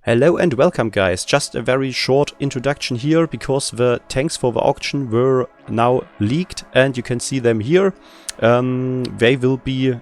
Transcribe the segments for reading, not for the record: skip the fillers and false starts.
Hello and welcome guys, just a very short introduction here because the tanks for the auction were now leaked and you can see them here. They will be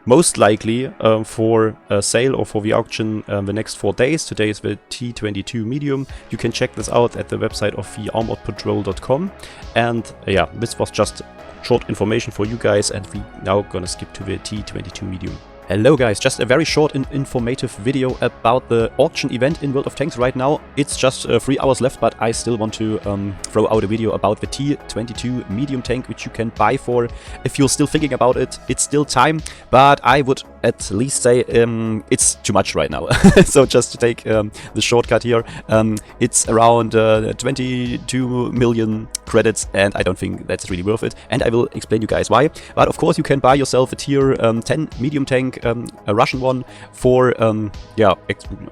most likely for sale or for the auction the next 4 days. Today is the T-22 medium. You can check this out at the website of thearmoredpatrol.com. And yeah, this was just short information for you guys, and we now gonna skip to the T-22 medium. Hello guys, just a very short and informative video about the auction event in World of Tanks right now. It's just 3 hours left, but I still want to throw out a video about the T-22 medium tank, which you can buy for. If you're still thinking about it, it's still time, but I would at least say it's too much right now. So just to take the shortcut here, it's around 22 million credits, and I don't think that's really worth it, and I will explain you guys why. But of course you can buy yourself a tier 10 medium tank, a Russian one, for yeah,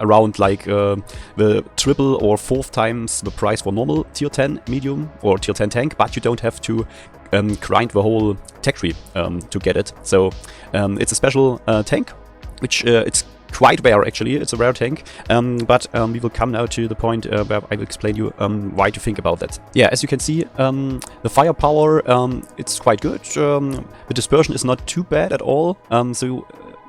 around like the triple or 4 times the price for normal tier 10 medium or tier 10 tank, but you don't have to grind the whole tech tree to get it. So it's a special tank, which it's quite rare actually. It's a rare tank, but we will come now to the point where I will explain you why to think about that. Yeah, as you can see, the firepower, it's quite good. The dispersion is not too bad at all, so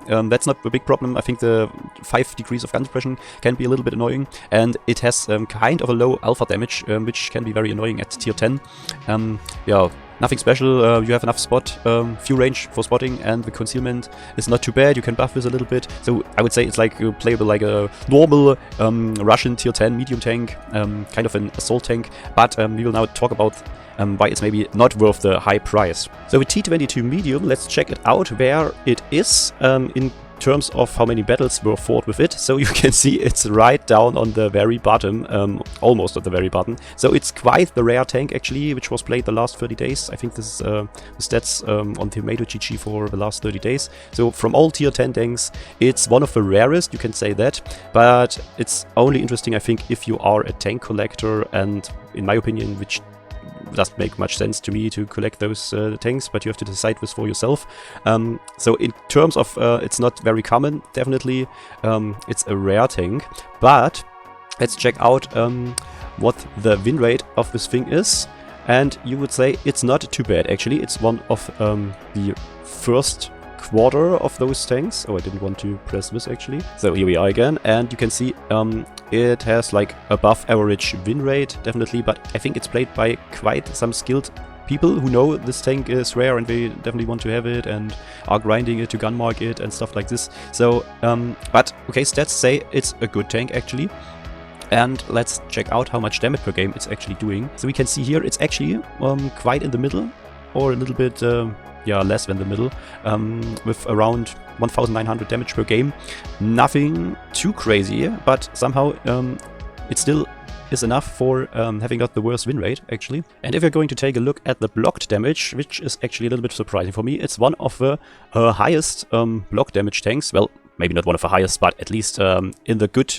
that's not a big problem. I think the 5 degrees of gun suppression can be a little bit annoying, and it has kind of a low alpha damage, which can be very annoying at tier 10. Yeah, nothing special. You have enough spot, few range for spotting, and the concealment is not too bad. You can buff this a little bit. So I would say it's like playable like a normal Russian tier 10 medium tank, kind of an assault tank. But we will now talk about why it's maybe not worth the high price. So with T-22 medium, let's check it out where it is in terms of how many battles were fought with it. So you can see it's right down on the very bottom, almost at the very bottom. So it's quite the rare tank actually, which was played the last 30 days. I think this is the stats on Tomato GG for the last 30 days. So from all tier 10 tanks, it's one of the rarest, you can say that. But it's only interesting, I think, if you are a tank collector, and in my opinion, which doesn't make much sense to me to collect those tanks, but you have to decide this for yourself. So in terms of it's not very common, definitely it's a rare tank, but let's check out what the win rate of this thing is, and you would say it's not too bad actually. It's one of the first quarter of those tanks. Oh, I didn't want to press this actually. So here we are again, and you can see it has like above average win rate, definitely, but I think it's played by quite some skilled people who know this tank is rare and they definitely want to have it and are grinding it to gun mark it and stuff like this. So, but okay, stats say it's a good tank actually. And let's check out how much damage per game it's actually doing. So we can see here it's actually quite in the middle, or a little bit yeah, less than the middle, with around 1900 damage per game. Nothing too crazy, but somehow it still is enough for having got the worst win rate actually. And if you're going to take a look at the blocked damage, which is actually a little bit surprising for me, it's one of the highest block damage tanks. Well, maybe not one of the highest, but at least in the good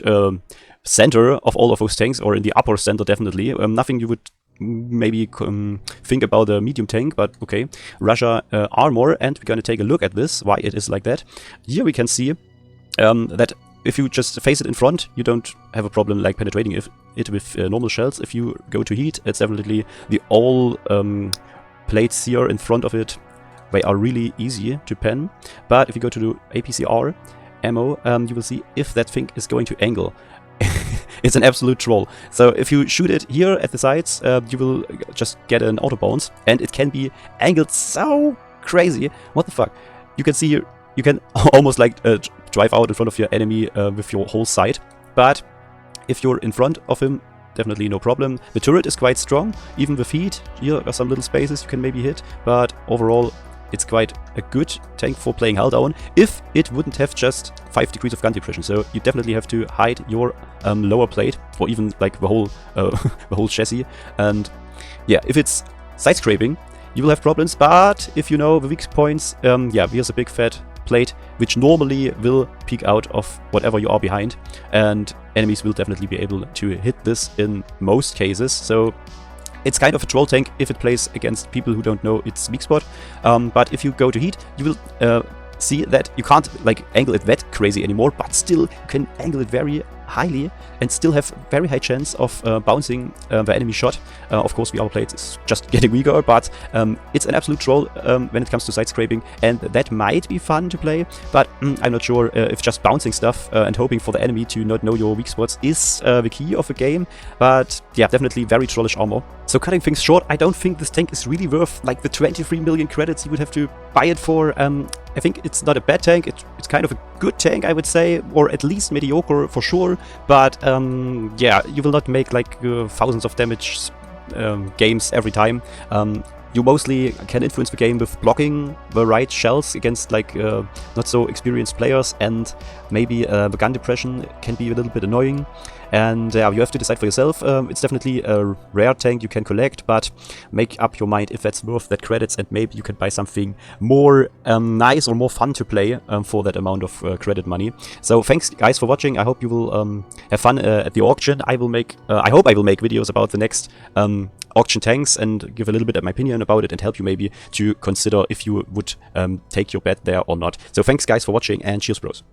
center of all of those tanks, or in the upper center definitely. Nothing you would maybe think about a medium tank, but okay. Russia armor, and we're gonna take a look at this, why it is like that. Here we can see that if you just face it in front, you don't have a problem like penetrating it with normal shells. If you go to heat, it's definitely the all plates here in front of it. They are really easy to pen. But if you go to the APCR ammo, you will see if that thing is going to angle. It's an absolute troll. So if you shoot it here at the sides, you will just get an auto bounce, and it can be angled so crazy. What the fuck? You can see here, you can almost like drive out in front of your enemy with your whole sight. But if you're in front of him, definitely no problem. The turret is quite strong, even with heat. Here are some little spaces you can maybe hit, but overall it's quite a good tank for playing hull down if it wouldn't have just 5 degrees of gun depression. So you definitely have to hide your lower plate, or even like the whole the whole chassis. And yeah, if it's side scraping, you will have problems. But if you know the weak points, yeah, here's a big fat plate which normally will peek out of whatever you are behind, and enemies will definitely be able to hit this in most cases. So it's kind of a troll tank if it plays against people who don't know its weak spot. But if you go to heat, you will see that you can't like angle it that crazy anymore, but still you can angle it very highly and still have very high chance of bouncing the enemy shot. Of course, VR blades is just getting weaker, but it's an absolute troll when it comes to side scraping, and that might be fun to play, but I'm not sure if just bouncing stuff and hoping for the enemy to not know your weak spots is the key of the game. But yeah, definitely very trollish armor. So cutting things short, I don't think this tank is really worth like the 23 million credits you would have to buy it for. I think it's not a bad tank, it's kind of a good tank, I would say, or at least mediocre for sure, but yeah, you will not make like thousands of damage games every time. You mostly can influence the game with blocking the right shells against like not so experienced players, and maybe the gun depression can be a little bit annoying. And you have to decide for yourself. It's definitely a rare tank you can collect, but make up your mind if that's worth that credits, and maybe you can buy something more nice or more fun to play for that amount of credit money. So thanks guys for watching. I hope you will have fun at the auction. I hope I will make videos about the next auction tanks and give a little bit of my opinion about it and help you maybe to consider if you would take your bet there or not. So thanks guys for watching, and cheers bros.